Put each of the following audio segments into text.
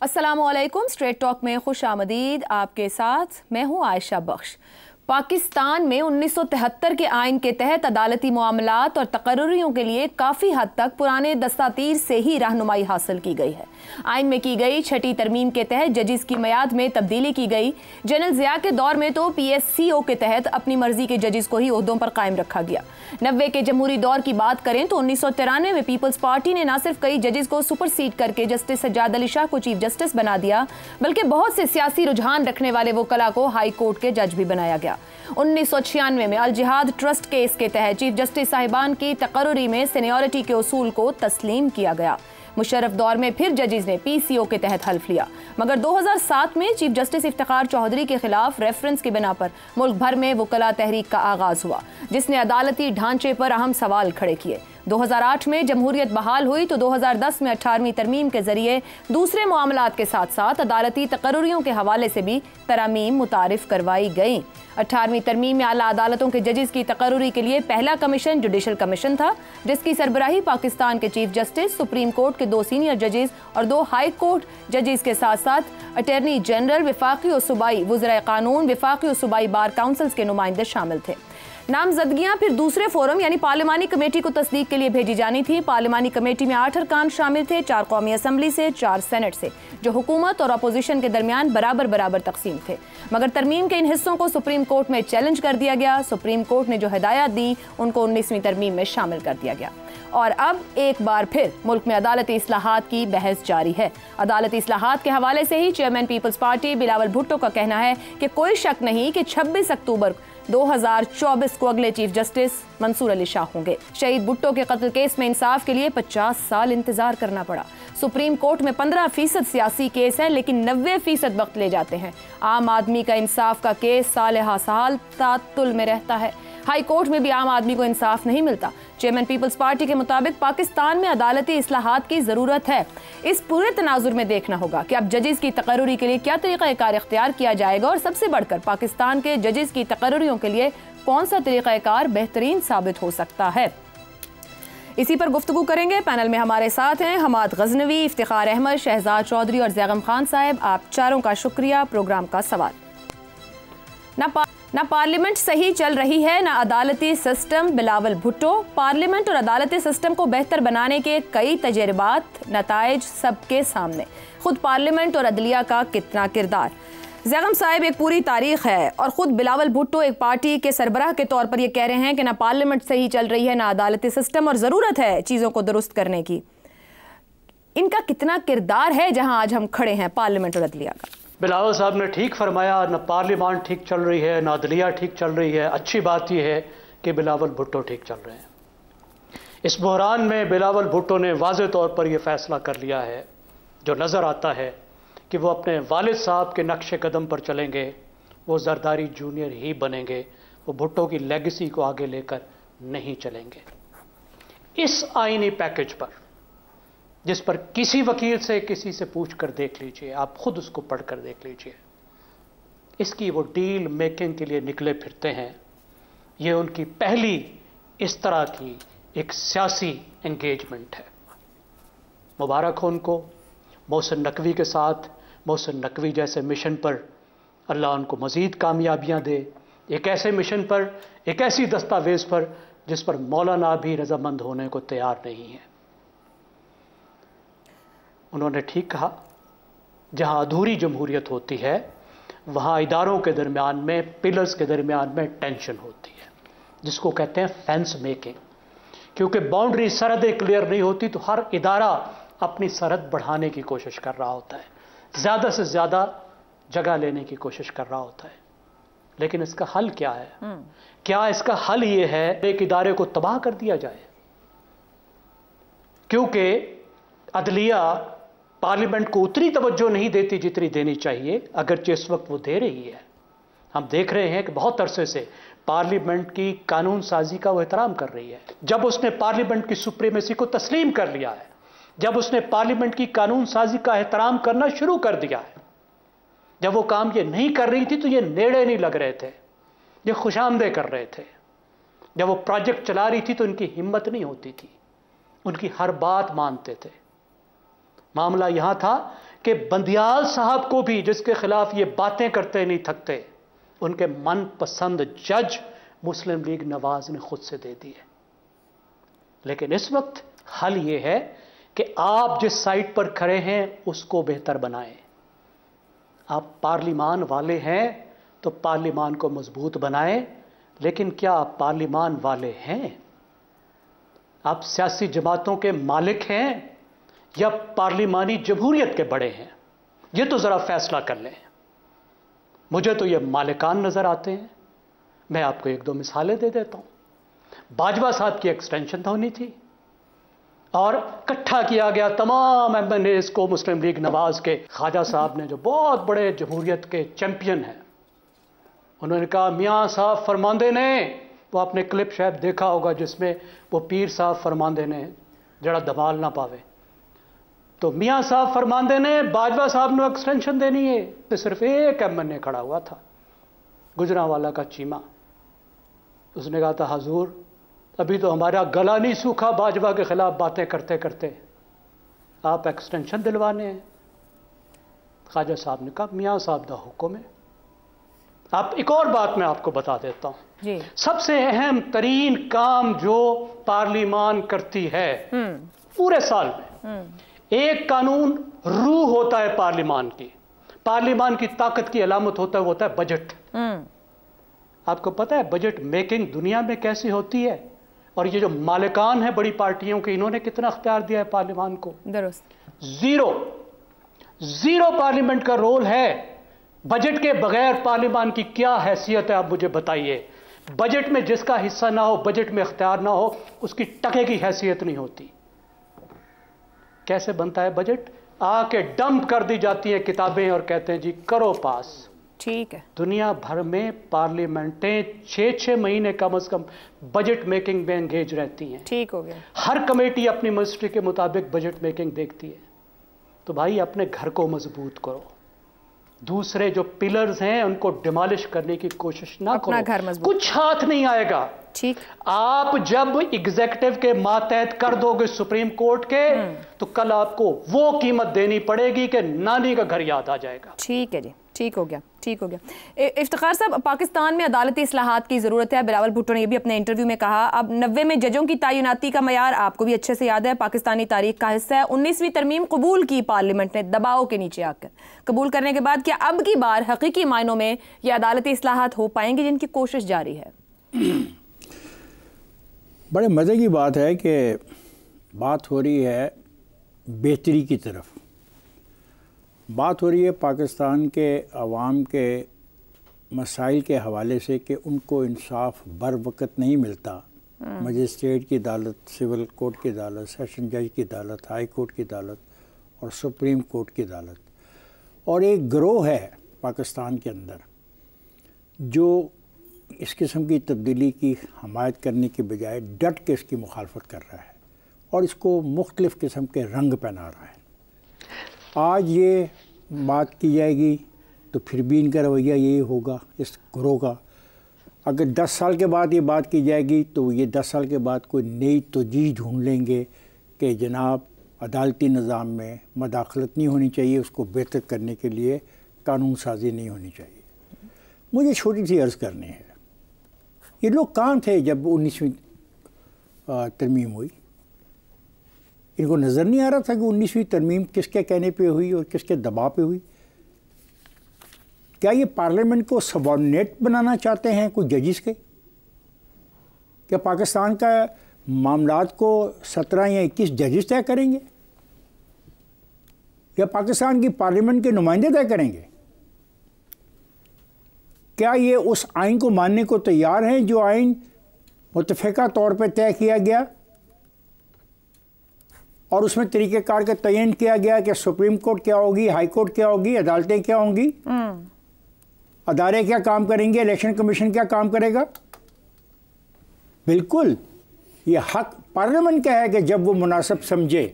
अस्सलामुअलैकुम। Straight talk में खुश आमदीद। आपके साथ मैं हूँ आयशा बख्श। पाकिस्तान में 1973 के आइन के तहत अदालती मामलात और तकर्रुरियों के लिए काफ़ी हद तक पुराने दस्तातीर से ही रहनुमाई हासिल की गई है। आइन में की गई छठी तरमीम के तहत जजिस की मियाद में तब्दीली की गई। जनरल ज़िया के दौर में तो PSCO के तहत अपनी मर्जी के जजिस को ही ओहदों पर कायम रखा गया। 90 के जमहूरी दौर की बात करें तो 1993 में पीपल्स पार्टी ने न सिर्फ कई जजिस को सुपरसीड करके जस्टिस सज्जाद अली शाह को चीफ जस्टिस बना दिया, बल्कि बहुत से सियासी रुझान रखने वाले वकला को हाई कोर्ट के जज भी बनाया गया। 1996 में अल जिहाद ट्रस्ट केस के तहत चीफ जस्टिस साहिबान की तकर्रुरी में सीनियरिटी के उसूल को तस्लीम किया गया। मुशर्रफ दौर में फिर जजिस ने PCO के तहत हल्फ लिया, मगर 2007 में चीफ जस्टिस इफ्तिखार चौधरी के खिलाफ रेफरेंस की बिना पर मुल्क भर में वकला तहरीक का आगाज हुआ, जिसने अदालती ढांचे पर अहम सवाल खड़े किए। 2008 में जमहूरियत बहाल हुई तो 2010 में 18वीं तरमीम के जरिए दूसरे मामलात के साथ साथ अदालती तकर्रुरियों के हवाले से भी तरामीम मुतारिफ करवाई गई। 18वीं तरमीम में आला अदालतों के जजिस की तकर्रुरी के लिए पहला कमीशन जुडिशल कमीशन था, जिसकी सरबराही पाकिस्तान के चीफ जस्टिस, सुप्रीम कोर्ट के 2 सीनियर जजिस और 2 हाई कोर्ट जजिस के साथ साथ अटॉर्नी जनरल, विफाकी और सूबाई वज़राए कानून, विफाकी और सूबाई बार काउंसिल्स के नुमाइंदे शामिल थे। नामजदगियां फिर दूसरे फोरम यानी पार्लिमानी कमेटी को तस्दीक के लिए भेजी जानी थी। पार्लिमानी कमेटी में 8 अरकान शामिल थे, 4 कौमी असम्बली से, 4 सेनेट से, जो हुकूमत और अपोजिशन के दरमियान बराबर बराबर तकसीम थे। मगर तरमीम के इन हिस्सों को सुप्रीम कोर्ट में चैलेंज कर दिया गया। सुप्रीम कोर्ट ने जो हिदायत दी उनको 19वीं तरमीम में शामिल कर दिया गया। और अब एक बार फिर मुल्क में अदालती इस्लाहात की बहस जारी है। अदालती इस्लाहात के हवाले से ही चेयरमैन पीपल्स पार्टी बिलावल भुट्टो का कहना है कि कोई शक नहीं कि 26 अक्टूबर 2024 को अगले चीफ जस्टिस मंसूर अली शाह होंगे। शहीद भुट्टो के कत्ल केस में इंसाफ के लिए 50 साल इंतजार करना पड़ा। सुप्रीम कोर्ट में 15% सियासी केस है, लेकिन 90% वक्त ले जाते हैं। आम आदमी का इंसाफ का केस साल हा साल तातुल में रहता है। हाई कोर्ट में भी आम आदमी को इंसाफ नहीं मिलता। चेयरमैन पीपल्स पार्टी के मुताबिक पाकिस्तान में अदालती इस्लाहात की जरूरत है। इस पूरे तनाजुर में देखना होगा कि अब जजिस की तकर्रुरी के लिए क्या तरीक़ाकार इख्तियार किया जाएगा और सबसे बढ़कर पाकिस्तान के जजिस की तकर्रुरियों के लिए कौन सा तरीक़ाकार बेहतरीन साबित हो सकता है। इसी पर गुफ्तगू करेंगे। पैनल में हमारे साथ हैं हमाद गजनवी, इफ्तिखार अहमद, शहजाद चौधरी और जैगम खान साहब। आप चारों का शुक्रिया। प्रोग्राम का सवाल, ना पार्लियामेंट सही चल रही है ना अदालती सिस्टम। बिलावल भुट्टो, पार्लियामेंट और अदालती सिस्टम को बेहतर बनाने के कई तजर्बात, नताइज सबके सामने। खुद पार्लियामेंट और अदलिया का कितना किरदार। जैगम साहब, एक पूरी तारीख है और ख़ुद बिलावल भुट्टो एक पार्टी के सरबराह के तौर पर ये कह रहे हैं कि ना पार्लियामेंट सही चल रही है ना अदालती सिस्टम और ज़रूरत है चीज़ों को दुरुस्त करने की। इनका कितना किरदार है जहां आज हम खड़े हैं पार्लियामेंट और अदलिया का? बिलावल साहब ने ठीक फरमाया, न पार्लियामेंट ठीक चल रही है, न अदलिया ठीक चल रही है। अच्छी बात यह है कि बिलावल भुट्टो ठीक चल रहे हैं। इस बहरान में बिलावल भुट्टो ने वाज़े तौर पर यह फैसला कर लिया है, जो नज़र आता है कि वो अपने वालिद साहब के नक्शे कदम पर चलेंगे। वो जरदारी जूनियर ही बनेंगे, वो भुट्टो की लेगेसी को आगे लेकर नहीं चलेंगे। इस आईनी पैकेज पर, जिस पर किसी वकील से किसी से पूछ कर देख लीजिए, आप खुद उसको पढ़ कर देख लीजिए, इसकी वो डील मेकिंग के लिए निकले फिरते हैं। ये उनकी पहली इस तरह की एक सियासी एंगेजमेंट है। मुबारक हो उनको। मोहसिन नकवी के साथ, मोहसिन नकवी जैसे मिशन पर अल्लाह उनको मज़ीद कामयाबियां दे। एक ऐसे मिशन पर, एक ऐसी दस्तावेज़ पर जिस पर मौलाना भी रजामंद होने को तैयार नहीं है। उन्होंने ठीक कहा, जहां अधूरी जमहूरियत होती है वहां इदारों के दरमियान में, पिलर्स के दरमियान में टेंशन होती है, जिसको कहते हैं फेंस मेकिंग। क्योंकि बाउंड्री, सरहदें क्लियर नहीं होती तो हर इदारा अपनी सरहद बढ़ाने की कोशिश कर रहा होता है, ज़्यादा से ज़्यादा जगह लेने की कोशिश कर रहा होता है। लेकिन इसका हल क्या है? क्या इसका हल ये है एक इदारे को तबाह कर दिया जाए? क्योंकि अदलिया पार्लियामेंट को उतनी तवज्जो नहीं देती जितनी देनी चाहिए, अगरचे इस वक्त वो दे रही है। हम देख रहे हैं कि बहुत अरसे से पार्लियामेंट की कानून साजी का वो एहतराम कर रही है। जब उसने पार्लियामेंट की सुप्रीमेसी को तस्लीम कर लिया है, जब उसने पार्लियामेंट की कानून साजी का एहतराम करना शुरू कर दिया है, जब वो काम ये नहीं कर रही थी तो ये नेड़े नहीं लग रहे थे, ये खुशामदे कर रहे थे। जब वो प्रोजेक्ट चला रही थी तो उनकी हिम्मत नहीं होती थी, उनकी हर बात मानते थे। मामला यहां था कि बंदियाल साहब को भी, जिसके खिलाफ ये बातें करते नहीं थकते, उनके मनपसंद जज मुस्लिम लीग नवाज ने खुद से दे दिए। लेकिन इस वक्त हल ये है कि आप जिस साइड पर खड़े हैं उसको बेहतर बनाएं। आप पार्लिमान वाले हैं तो पार्लिमान को मजबूत बनाएं, लेकिन क्या आप पार्लिमान वाले हैं? आप सियासी जमातों के मालिक हैं या पार्लिमानी जमहूरियत के बड़े हैं? ये तो जरा फैसला कर लें। मुझे तो ये मालिकान नजर आते हैं। मैं आपको एक दो मिसालें दे देता हूं। बाजवा साहब की एक्सटेंशन होनी थी और इकट्ठा किया गया तमाम एमएनएस को मुस्लिम लीग नवाज के। ख्वाजा साहब ने, जो बहुत बड़े जमहूरियत के चैंपियन हैं, उन्होंने कहा मियाँ साहब फरमांदे ने, वो आपने क्लिप शायद देखा होगा जिसमें वो पीर साहब फरमांदे ने जरा दबाल ना पावे, तो मियाँ साहब फरमांदे ने बाजवा साहब ने एक्सटेंशन देनी है। तो सिर्फ एक एमएनए खड़ा हुआ था, गुजरांवाला का चीमा। उसने कहा था हजूर अभी तो हमारा गला नहीं सूखा बाजवा के खिलाफ बातें करते करते, आप एक्सटेंशन दिलवाने हैं। ख्वाजा साहब ने कहा मियाँ साहब दा हुक्म है। आप एक और बात मैं आपको बता देता हूं, सबसे अहम तरीन काम जो पार्लिमान करती है पूरे साल में, एक कानून रूह होता है पार्लिमान की, पार्लिमान की ताकत की अलामत होता है, वो होता है बजट। आपको पता है बजट मेकिंग दुनिया में कैसी होती है? और ये जो मालिकान है बड़ी पार्टियों के, इन्होंने कितना अख्तियार दिया है पार्लिमान को? जीरो पार्लियामेंट का रोल है। बजट के बगैर पार्लिमान की क्या हैसियत है, आप मुझे बताइए। बजट में जिसका हिस्सा ना हो, बजट में अख्तियार ना हो, उसकी टके की हैसियत नहीं होती। कैसे बनता है बजट? आके डंप कर दी जाती हैं किताबें और कहते हैं जी करो पास। ठीक है। दुनिया भर में पार्लियामेंटें 6-6 महीने कम से कम बजट मेकिंग में एंगेज रहती हैं। ठीक हो गया। हर कमेटी अपनी मिनिस्ट्री के मुताबिक बजट मेकिंग देखती है। तो भाई अपने घर को मजबूत करो, दूसरे जो पिलर्स हैं उनको डिमोलिश करने की कोशिश ना करो, घर मजबूत। कुछ हाथ नहीं आएगा। ठीक। आप जब एग्जीक्यूटिव के मातहत कर दोगे सुप्रीम कोर्ट के, तो कल आपको वो कीमत देनी पड़ेगी कि नानी का घर याद आ जाएगा। ठीक है जी, ठीक हो गया, ठीक हो गया। इफ्तिखार साहब, पाकिस्तान में अदालती इस्लाहात की ज़रूरत है। बिलावल भुट्टो ने ये भी अपने इंटरव्यू में कहा। अब 90 में जजों की तैनाती का मयार आपको भी अच्छे से याद है, पाकिस्तानी तारीख का हिस्सा है। 19वीं तरमीम कबूल की पार्लियामेंट ने दबाव के नीचे आकर। कबूल करने के बाद क्या अब की बार हकीकी मायनों में ये अदालती इस्लाहात हो पाएंगे जिनकी कोशिश जारी है? बड़े मज़े की बात है कि बात हो रही है बेहतरी की तरफ, बात हो रही है पाकिस्तान के अवाम के मसाइल के हवाले से कि उनको इंसाफ बर वक़्त नहीं मिलता। मजिस्ट्रेट की अदालत, सिविल कोर्ट की अदालत, सेशन जज की अदालत, हाई कोर्ट की अदालत और सुप्रीम कोर्ट की अदालत। और एक गिरोह है पाकिस्तान के अंदर जो इस किस्म की तब्दीली की हमायत करने के बजाय डट के इसकी मुखालफत कर रहा है और इसको मुख्तलिफ़ किस्म के रंग पहना रहा है। आज ये बात की जाएगी तो फिर भी इनका रवैया यही होगा इस गिरोह का। अगर 10 साल के बाद ये बात की जाएगी तो ये 10 साल के बाद कोई नई तोजी ढूंढ लेंगे कि जनाब अदालती निज़ाम में मदाखलत नहीं होनी चाहिए, उसको बेहतर करने के लिए कानून साजी नहीं होनी चाहिए। मुझे छोटी सी अर्ज़ करनी है, ये लोग कहाँ थे जब 19वीं तरमीम हुई? इनको नज़र नहीं आ रहा था कि 19वीं तरमीम किसके कहने पे हुई और किसके दबाव पे हुई? क्या ये पार्लियामेंट को सबऑर्डिनेट बनाना चाहते हैं कोई जजिस के? क्या पाकिस्तान का मामलात को 17 या 21 जजिस तय करेंगे या पाकिस्तान की पार्लियामेंट के नुमाइंदे तय करेंगे? क्या ये उस आइन को मानने को तैयार हैं जो आइन मुतफ़िका तौर पर तय किया गया और उसमें तरीक़ेकार का तयन किया गया कि सुप्रीम कोर्ट क्या होगी, हाई कोर्ट क्या होगी, अदालतें क्या होंगी, अदारे क्या काम करेंगे, इलेक्शन कमीशन क्या काम करेगा? बिल्कुल ये हक पार्लियामेंट का है कि जब वो मुनासिब समझे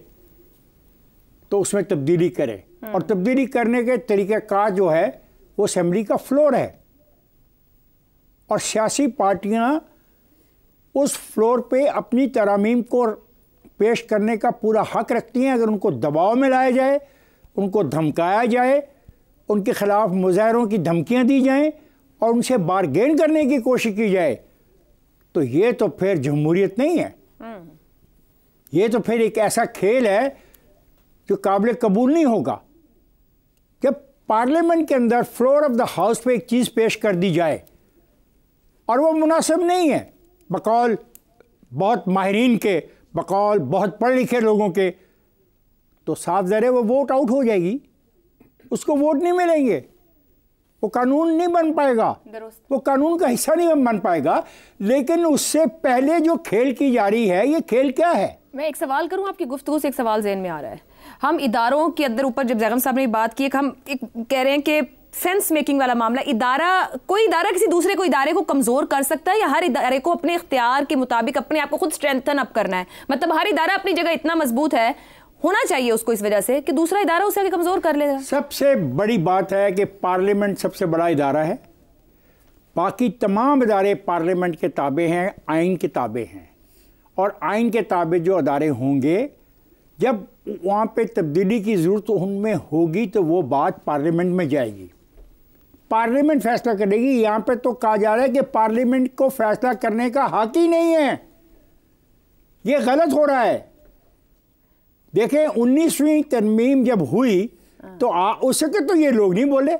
तो उसमें तब्दीली करे और तब्दीली करने के तरीक़ेकार जो है वो असेंबली का फ्लोर है और सियासी पार्टियां उस फ्लोर पे अपनी तरामीम को पेश करने का पूरा हक रखती हैं। अगर उनको दबाव में लाया जाए उनको धमकाया जाए, उनके खिलाफ मुजाहरों की धमकियां दी जाएं और उनसे बारगेन करने की कोशिश की जाए, तो ये तो फिर जमहूरियत नहीं है। ये तो फिर एक ऐसा खेल है जो काबिल कबूल नहीं होगा। जब पार्लियामेंट के अंदर फ्लोर ऑफ द हाउस पे एक चीज़ पेश कर दी जाए और वो मुनासिब नहीं है, बकौल बहुत माहिरीन के, बकौल बहुत पढ़े लिखे लोगों के, तो साफ ज़ाहिर है वो वोट आउट हो जाएगी, उसको वोट नहीं मिलेंगे, वो कानून नहीं बन पाएगा, वो कानून का हिस्सा नहीं बन पाएगा। लेकिन उससे पहले जो खेल की जा रही है, ये खेल क्या है? मैं एक सवाल करूं, आपकी गुफ्तगू से एक सवाल ज़हन में आ रहा है। हम इदारों के अंदर ऊपर जब जैगम साहब ने बात की, हम एक कह रहे हैं कि सेंस मेकिंग वाला मामला, कोई इदारा किसी दूसरे को इदारे को कमजोर कर सकता है, या हर इदारे को अपने इख्तियार के मुताबिक अपने आप को खुद स्ट्रेंथन अप करना है? मतलब हर इदारा अपनी जगह इतना मजबूत है होना चाहिए उसको इस वजह से कि दूसरा इदारा उसे आगे कमजोर कर लेगा। सबसे बड़ी बात है कि पार्लियामेंट सबसे बड़ा इदारा है, बाकी तमाम इदारे पार्लियामेंट के ताबे हैं, आइन के ताबे हैं, और आइन के ताबे जो अदारे होंगे, जब वहाँ पे तब्दीली की ज़रूरत उनमें होगी तो वो बात पार्लियामेंट में जाएगी, पार्लियामेंट फैसला करेगी। यहाँ पे तो कहा जा रहा है कि पार्लियामेंट को फैसला करने का हक ही नहीं है, ये गलत हो रहा है। देखें 19वीं तरमीम जब हुई तो उस वक्त तो ये लोग नहीं बोले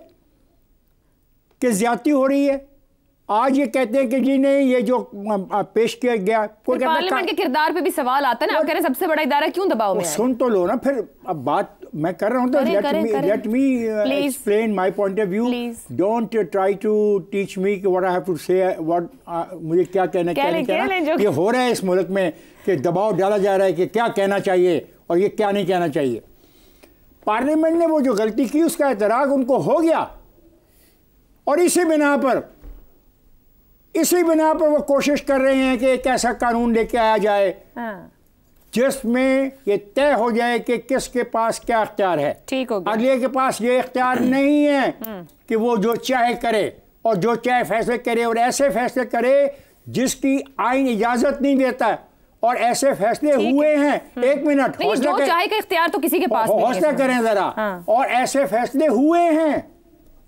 कि ज्यादती हो रही है। आज ये कहते हैं कि जी नहीं, ये जो पेश किया गया, कोई पार्लियामेंट के किरदार पे भी सवाल आता है ना। आप कह रहे हैं सबसे बड़ा इदारा क्यों दबाव में है? सुन तो लो ना, फिर अब बात मैं कर रहा हूं तो let me explain my point of view. Don't try to teach me कि what I have to say, what मुझे क्या कहना चाहिए। ये हो रहा है इस मुल्क में कि दबाव डाला जा रहा है कि क्या कहना चाहिए और ये क्या नहीं कहना चाहिए। पार्लियामेंट ने वो जो गलती की उसका एतराफ़ उनको हो गया, और इसी बिना पर वो कोशिश कर रहे हैं कि एक ऐसा कानून लेके आया जाए जिसमें ये तय हो जाए कि किसके पास क्या इख्तियार है। ठीक हो गया। अगले के पास ये इख्तियार नहीं है कि वो जो चाहे करे और जो चाहे फैसले करे, और ऐसे फैसले करे जिसकी आइन इजाजत नहीं देता, और ऐसे फैसले हुए हैं। एक मिनट, जो चाहे का इख्तियार तो किसी के पास नहीं है। हौसला करें जरा। और ऐसे फैसले हुए हैं,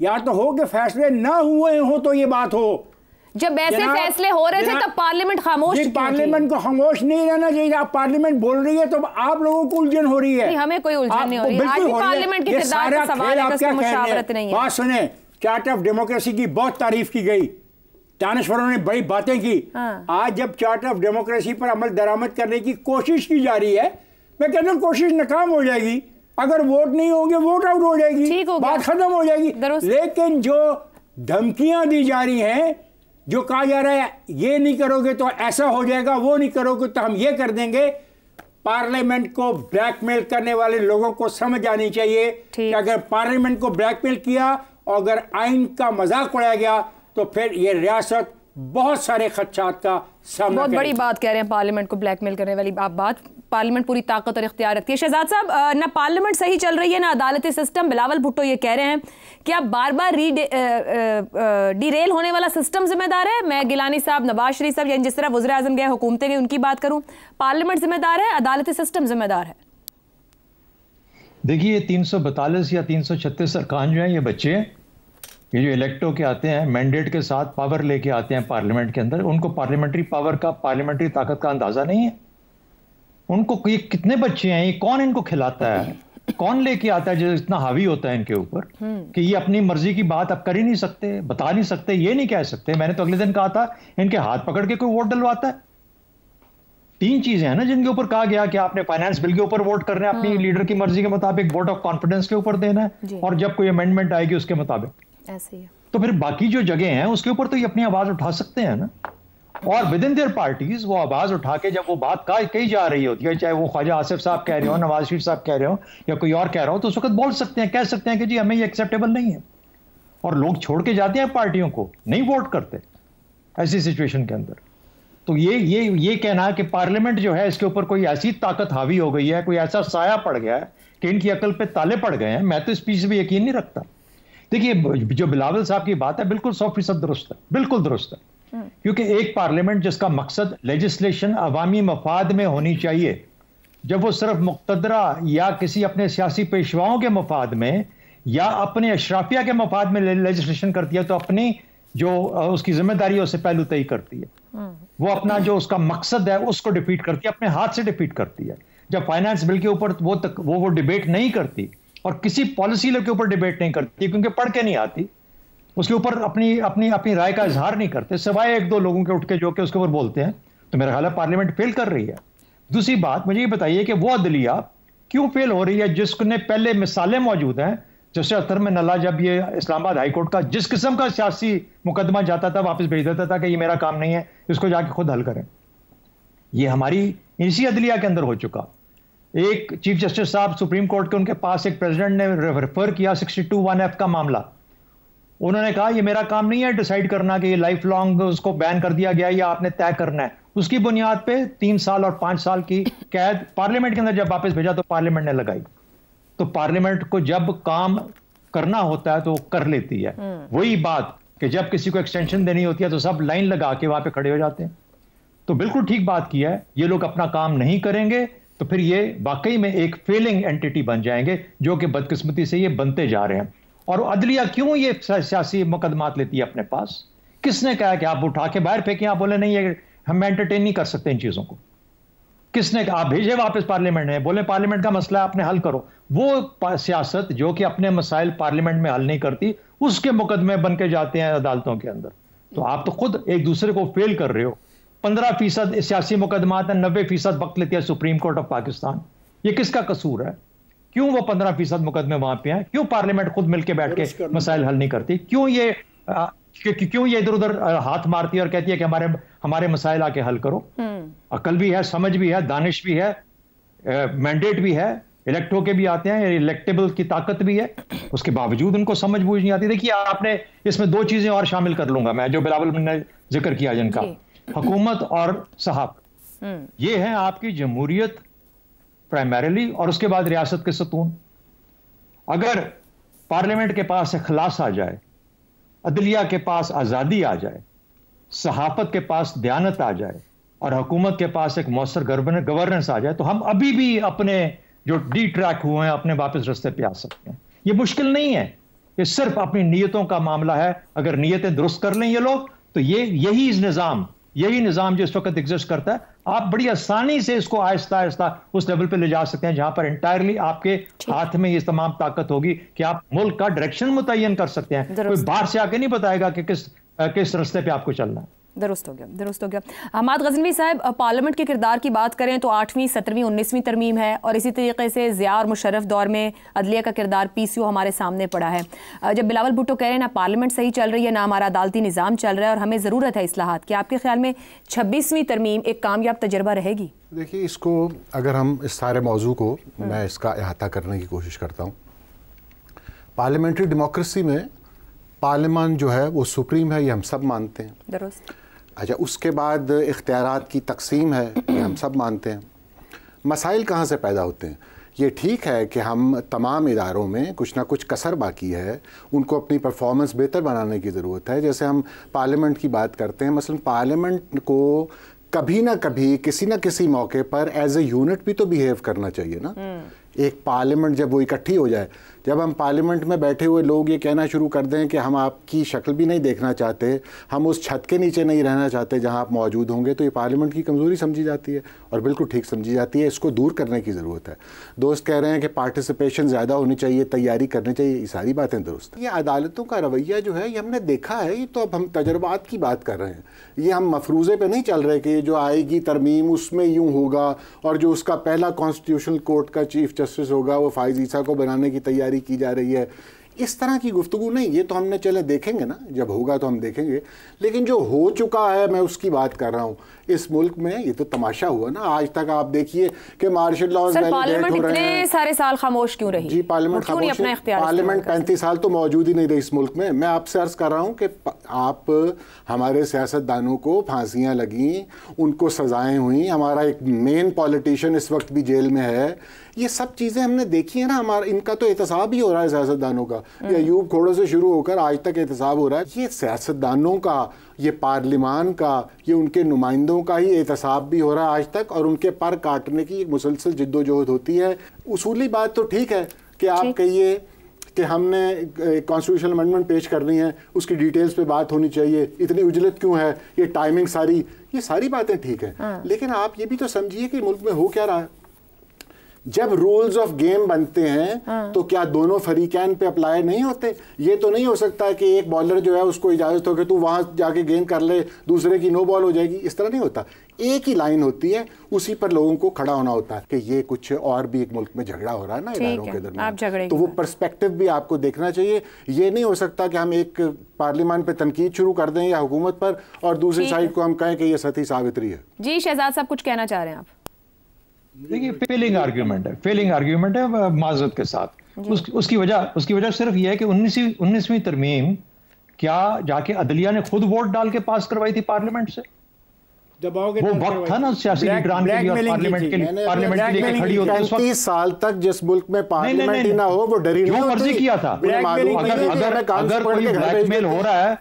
या तो हो कि फैसले ना हुए हो तो ये बात हो। जब ऐसे फैसले हो रहे थे तब पार्लियामेंट खामोश थी। पार्लियामेंट को खामोश नहीं रहना चाहिए। आप पार्लियामेंट बोल रही है तो आप लोगों को उलझन हो रही है। नहीं, हमें कोई उलझन नहीं हो रही है। आज भी पार्लियामेंट के किरदार का सवाल है, उसकी मुशावरत नहीं है। बात सुने, चार्टर ऑफ डेमोक्रेसी की बहुत तारीफ की गई, दानश्वरों ने बड़ी बातें की। आज जब चार्टर ऑफ डेमोक्रेसी पर अमल दरामद करने की कोशिश की जा रही है, मैं कहता हूँ कोशिश नाकाम हो जाएगी। अगर वोट नहीं होंगे, वोट आउट हो जाएगी, बात खत्म हो जाएगी। लेकिन जो धमकियां दी जा रही हैं, जो कहा जा रहा है ये नहीं करोगे तो ऐसा हो जाएगा, वो नहीं करोगे तो हम ये कर देंगे, पार्लियामेंट को ब्लैकमेल करने वाले लोगों को समझ आनी चाहिए कि अगर पार्लियामेंट को ब्लैकमेल किया और अगर आइन का मजाक उड़ाया गया तो फिर ये रियासत बहुत सारे खदशात का सामना। बहुत बड़ी बात कह रहे हैं, पार्लियामेंट को ब्लैकमेल करने वाली आप बात। पार्लियामेंट पूरी ताकत और इख्तियार रखती है। शहजाद साहब, ना पार्लियामेंट सही चल रही है ना अदालती सिस्टम। बिलावल भुट्टो ये कह रहे हैं कि आप बार बार डीरेल होने वाला सिस्टम जिम्मेदार है। मैं गिलानी साहब, नवाज शरीफ साहब, यानी जिस तरह वज़ीर आज़म गए, हुकूमतें गई, उनकी बात करूं, पार्लियामेंट जिम्मेदार है, अदालती सिस्टम जिम्मेदार है? देखिए 342 या 336 अरकान जो हैं, ये बच्चे हैं, ये जो इलेक्टो के आते हैं, मैंडेट के साथ पावर लेके आते हैं पार्लियामेंट के अंदर, उनको पार्लियामेंट्री पावर का, पार्लियामेंट्री ताकत का अंदाजा नहीं है। उनको ये कितने बच्चे हैं, ये कौन इनको खिलाता है, कौन लेके आता है जो इतना हावी होता है इनके ऊपर कि ये अपनी मर्जी की बात अब कर ही नहीं सकते, बता नहीं सकते, ये नहीं कह सकते। मैंने तो अगले दिन कहा था इनके हाथ पकड़ के कोई वोट डलवाता है। 3 चीजें हैं ना जिनके ऊपर कहा गया कि आपने फाइनेंस बिल के ऊपर वोट करना है, अपनी लीडर की मर्जी के मुताबिक, वोट ऑफ कॉन्फिडेंस के ऊपर देना है, और जब कोई अमेंडमेंट आएगी उसके मुताबिक। ऐसे ही है। तो फिर बाकी जो जगह हैं उसके ऊपर तो ये अपनी आवाज उठा सकते हैं ना, और विद इन देयर पार्टीज वो आवाज उठा के जब वो बात कही जा रही होती है, चाहे वो ख्वाजा आसिफ साहब कह रहे हो, नवाज शरीफ साहब कह रहे हो, या कोई और कह रहा हो, तो उस वक्त बोल सकते हैं, कह सकते हैं कि जी हमें ये एक्सेप्टेबल नहीं है, और लोग छोड़ के जाते हैं पार्टियों को, नहीं वोट करते ऐसी सिचुएशन के अंदर। तो ये कहना कि पार्लियामेंट जो है इसके ऊपर कोई ऐसी ताकत हावी हो गई है, कोई ऐसा साया पड़ गया है कि इनकी अकल पे ताले पड़ गए हैं, मैं तो इस पीछे भी यकीन नहीं रखता। देखिए जो बिलावल साहब की बात है बिल्कुल 100% दुरुस्त है, बिल्कुल दुरुस्त है, क्योंकि एक पार्लियामेंट जिसका मकसद लेजिस्लेशन अवामी मफाद में होनी चाहिए, जब वो सिर्फ मुक़्तदरा या किसी अपने सियासी पेशवाओं के मफाद में या अपने अशराफिया के मफाद में लेजिस्लेशन करती है, तो अपनी जो उसकी जिम्मेदारी है उसे पहलू तय करती है। वो अपना जो उसका मकसद है उसको डिफीट करती है, अपने हाथ से डिफीट करती है। जब फाइनेंस बिल के ऊपर वो डिबेट नहीं करती और किसी पॉलिसी के ऊपर डिबेट नहीं करती, क्योंकि पढ़ के नहीं आती, उसके ऊपर अपनी अपनी अपनी राय का इजहार नहीं करते, सिवाय एक दो लोगों के उठ के जो कि उसके ऊपर बोलते हैं, तो मेरा ख्याल है पार्लियामेंट फेल कर रही है। दूसरी बात, मुझे ये बताइए कि वो अदलिया क्यों फेल हो रही है जिसने पहले मिसालें मौजूद हैं, जैसे अतर में नल्ला जब ये इस्लामाबाद हाईकोर्ट का जिस किस्म का सियासी मुकदमा जाता था वापस भेज देता था कि ये मेरा काम नहीं है, इसको जाके खुद हल करें। ये हमारी इसी अदलिया के अंदर हो चुका। एक चीफ जस्टिस साहब सुप्रीम कोर्ट के, उनके पास एक प्रेसिडेंट ने रेफर किया 62(1)(f) का मामला। उन्होंने कहा ये मेरा काम नहीं है डिसाइड करना कि ये लाइफ लॉन्ग उसको बैन कर दिया गया या आपने तय करना है। उसकी बुनियाद पे 3 साल और 5 साल की कैद पार्लियामेंट के अंदर जब वापस भेजा तो पार्लियामेंट ने लगाई। तो पार्लियामेंट को जब काम करना होता है तो कर लेती है। वही बात कि जब किसी को एक्सटेंशन देनी होती है तो सब लाइन लगा के वहां पे खड़े हो जाते हैं। तो बिल्कुल ठीक बात की है, ये लोग अपना काम नहीं करेंगे तो फिर ये वाकई में एक फेलिंग एंटिटी बन जाएंगे, जो कि बदकिस्मती से ये बनते जा रहे हैं। और अदलिया क्यों ये सियासी मुकदमात लेती है अपने पास? किसने कहा कि आप उठा के बाहर फेंकें, आप बोले नहीं ये हम एंटरटेन नहीं कर सकते इन चीजों को? किसने कहा? आप भेजे वापस पार्लियामेंट में, बोले पार्लियामेंट का मसला है आपने हल करो। वो सियासत जो कि अपने मसाइल पार्लियामेंट में हल नहीं करती, उसके मुकदमे बन के जाते हैं अदालतों के अंदर। तो आप तो खुद एक दूसरे को फेल कर रहे हो। 15% सियासी मुकदमात है, 90% वक्त लेती है सुप्रीम कोर्ट ऑफ पाकिस्तान। ये किसका कसूर है? क्यों वो 15% मुकदमे वहां पे हैं? क्यों पार्लियामेंट खुद मिलकर बैठ के मसाइल हल नहीं करती? क्यों ये इधर उधर हाथ मारती है और कहती है कि हमारे मसाइल आके हल करो? अकल भी है, समझ भी है, दानिश भी है, मैंडेट भी है, इलेक्ट होके भी आते हैं, इलेक्टेबल की ताकत भी है, उसके बावजूद उनको समझ बूझ नहीं आती। देखिए आपने इसमें 2 चीजें और शामिल कर लूंगा मैं, जो बिलावल ने जिक्र किया जिनका, हुकूमत और सहाब। ये है आपकी जमहूरियत प्राइमरीली, और उसके बाद रियासत के सतून। अगर पार्लियामेंट के पास इखलास आ जाए, अदलिया के पास आज़ादी आ जाए, सहाफत के पास दयानत आ जाए और हुकूमत के पास एक मौसर गवर्नेंस आ जाए, तो हम अभी भी अपने जो डी ट्रैक हुए हैं अपने वापस रास्ते पे आ सकते हैं। ये मुश्किल नहीं है, ये सिर्फ अपनी नीयतों का मामला है। अगर नीयतें दुरुस्त कर लें ये लोग, तो यही निज़ाम जो इस वक्त एग्जिस्ट करता है, आप बड़ी आसानी से इसको आहिस्ता आहिस्ता उस लेवल पे ले जा सकते हैं जहां पर इंटायरली आपके हाथ में ये तमाम ताकत होगी कि आप मुल्क का डायरेक्शन मुतय्यन कर सकते हैं। कोई बाहर से आके नहीं बताएगा कि किस रास्ते पे आपको चलना है। दुरुस्त हो गया। हमाद गज़नवी साहब, पार्लियामेंट के किरदार की बात करें तो 8वीं, 17वीं, 19वीं तरमीम है, और इसी तरीके से ज़िया और मुशर्रफ दौर में अदलिया का किरदार PCO हमारे सामने पड़ा है। जब बिलावल भुट्टो कह रहे हैं ना पार्लियामेंट सही चल रही है, ना हमारा अदालती निज़ाम चल रहा है और हमें ज़रूरत है इस्लाहात की, आपके ख्याल में 26वीं तरमीम एक कामयाब तजर्बा रहेगी? देखिए, इसको अगर हम इस सारे मौजू को मैं इसका अहाता करने की कोशिश करता हूँ। पार्लियामेंट्री डेमोक्रेसी में पार्लियामान जो है वो सुप्रीम है, ये हम सब मानते हैं। दुरुस्त। अच्छा, उसके बाद इख्तियारात की तकसीम है, ये हम सब मानते हैं। मसाइल कहाँ से पैदा होते हैं? ये ठीक है कि हम तमाम इदारों में कुछ ना कुछ कसर बाकी है, उनको अपनी परफॉर्मेंस बेहतर बनाने की ज़रूरत है। जैसे हम पार्लियामेंट की बात करते हैं, मसलन पार्लियामेंट को कभी ना कभी किसी ना किसी मौके पर एज ए यूनिट भी तो बिहेव करना चाहिए ना। एक पार्लियामेंट जब वो इकट्ठी हो जाए, जब हम पार्लियामेंट में बैठे हुए लोग ये कहना शुरू कर दें कि हम आपकी शक्ल भी नहीं देखना चाहते, हम उस छत के नीचे नहीं रहना चाहते जहां आप मौजूद होंगे, तो ये पार्लियामेंट की कमज़ोरी समझी जाती है और बिल्कुल ठीक समझी जाती है। इसको दूर करने की ज़रूरत है। दोस्त कह रहे हैं कि पार्टिसिपेशन ज़्यादा होनी चाहिए, तैयारी करनी चाहिए, ये सारी बातें दुरुस्त। ये अदालतों का रवैया जो है ये हमने देखा है, ये तो अब हम तजर्बात की बात कर रहे हैं। ये हम मफरूज़े पे नहीं चल रहे कि जो आएगी तरमीम उसमें यूँ होगा और जो उसका पहला कॉन्स्टिट्यूशनल कोर्ट का चीफ जस्टिस होगा वो फ़ाइज़ ईसा को बनाने की तैयारी की जा रही है। इस तरह की गुफ्तगू नहीं, ये तो हमने चले देखेंगे ना, जब होगा तो हम देखेंगे। लेकिन जो हो चुका है मैं उसकी बात कर रहा हूँ। इस मुल्क में ये तो तमाशा हुआ ना, आज तक आप देखिए कि मार्शल लॉज पार्लियामेंट इतने सारे साल खामोश क्यों रही? जी, पार्लियामेंट खामोश, पार्लियामेंट 35 साल तो मौजूद ही नहीं रही इस मुल्क में। मैं आपसे अर्ज कर रहा हूँ कि आप हमारे सियासतदानों को फांसियाँ लगी, उनको सजाएं हुई, हमारा एक मेन पॉलिटिशियन इस वक्त भी जेल में है, ये सब चीज़ें हमने देखी है ना, हमारा इनका तो एहतसाब ही हो रहा है सियासतदानों का, ये अयूब खोड़ों से शुरू होकर आज तक एहतसाब हो रहा है। ये सियासतदानों का, ये पार्लिमान का, ये उनके नुमाइंदों का ही एहतसाब भी हो रहा है आज तक, और उनके पर काटने की एक मुसलसल जिद्दोजहद होती है। उसूली बात तो ठीक है कि आप कहिए कि हमने कॉन्स्टिट्यूशनल अमेंडमेंट पेश करनी है, उसकी डिटेल्स पे बात होनी चाहिए, इतनी उजलत क्यों है, ये टाइमिंग सारी, ये सारी बातें ठीक है, लेकिन आप ये भी तो समझिए कि मुल्क में हो क्या रहा है। जब रूल्स ऑफ गेम बनते हैं तो क्या दोनों फरीकैन पे अप्लाई नहीं होते? ये तो नहीं हो सकता कि एक बॉलर जो है उसको इजाज़त हो कि तू वहाँ जाके गेंद कर ले, दूसरे की नो बॉल हो जाएगी, इस तरह नहीं होता। एक ही लाइन होती है, उसी पर लोगों को खड़ा होना होता है कि ये कुछ और भी एक मुल्क में झगड़ा हो रहा है ना इदारों के दरमियान, तो वो पर्सपेक्टिव भी आपको देखना चाहिए। ये नहीं हो सकता कि हम एक पार्लियामेंट पे तनकीद शुरू कर दें या हुकूमत पर, और दूसरी साइड को हम कहें कि ये सती सावित्री है। जी शहजाद साहब, कुछ कहना चाह रहे हैं आप? देखिए, फेलिंग आर्ग्यूमेंट है माजरत के साथ। उसकी वजह सिर्फ यह है कि 19वीं तरमीम क्या जाके अदलिया ने खुद वोट डाल के पास करवाई थी पार्लियामेंट से? वो वक्त था ना सियासी लीडरान के लिए और पार्लियामेंट के लिए खड़ी होती है। 30 साल तक जिस मुल्क में पार्लियामेंट ही ना हो वो डरी जो मर्जी किया था। अगर कोई ब्लैकमेल हो रहा है,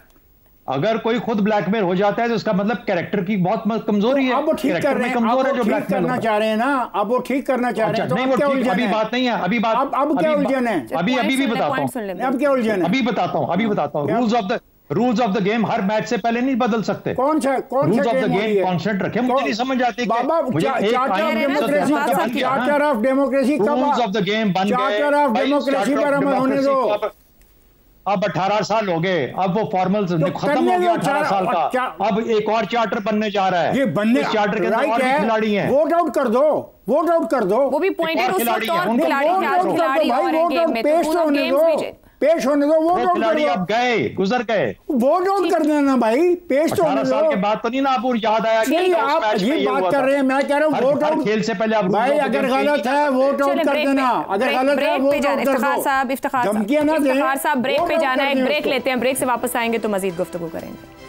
अगर कोई खुद ब्लैकमेल हो जाता है तो इसका मतलब कैरेक्टर की बहुत कमजोरी है। अब वो ठीक कर रहे हैं, कमजोर है जो ठीक करना चाह रहे हैं ना, अब वो ठीक करना चाह रहे हैं। नहीं, वो ठीक अभी बात नहीं है, अभी बात अब क्या उलझन है? अभी भी बताता हूँ, अब क्या उलझन है? अभी बताता हूँ। Rules of the game her match से पहले नहीं बदल सकते। कौन सा rules of the game constant रखे। मुझे नहीं समझ आती बाबा, चार्टर ऑफ डेमोक्रेसी कब, रूल्स ऑफ द गेम बन गए, चार्टर ऑफ डेमोक्रेसी पर अमल होने दो। अब 18 साल हो गए, अब वो फॉर्मल खत्म हो गया 18 साल का, अब एक और चार्टर बनने जा रहा है। ये बनने चार्टर के अंदर और भी खिलाड़ी हैं, वोट आउट कर दो, वोट आउट कर दो। वो भी पॉइंटेड उस वक्त और खिलाड़ी पेश होने दो, वोट आउट खिलाड़ी अब गए, गुजर गए, वोट आउट कर देना भाई, पेश तो होने दो। 18 साल के बाद तो नहीं ना आपको याद आया कि आप ये बात कर रहे हैं, मैं कह रहा हूँ वोट आउट खेल से पहले आप भाई, अगर गलत है वोट आउट कर देना, अगर गलत है वोट आउट कर दो। साहब, इफ्तिखार साहब, ब्रेक पे जाना है, ब्रेक लेते हैं, ब्रेक से वापस आएंगे तो मजीद गुफ्तगू करेंगे।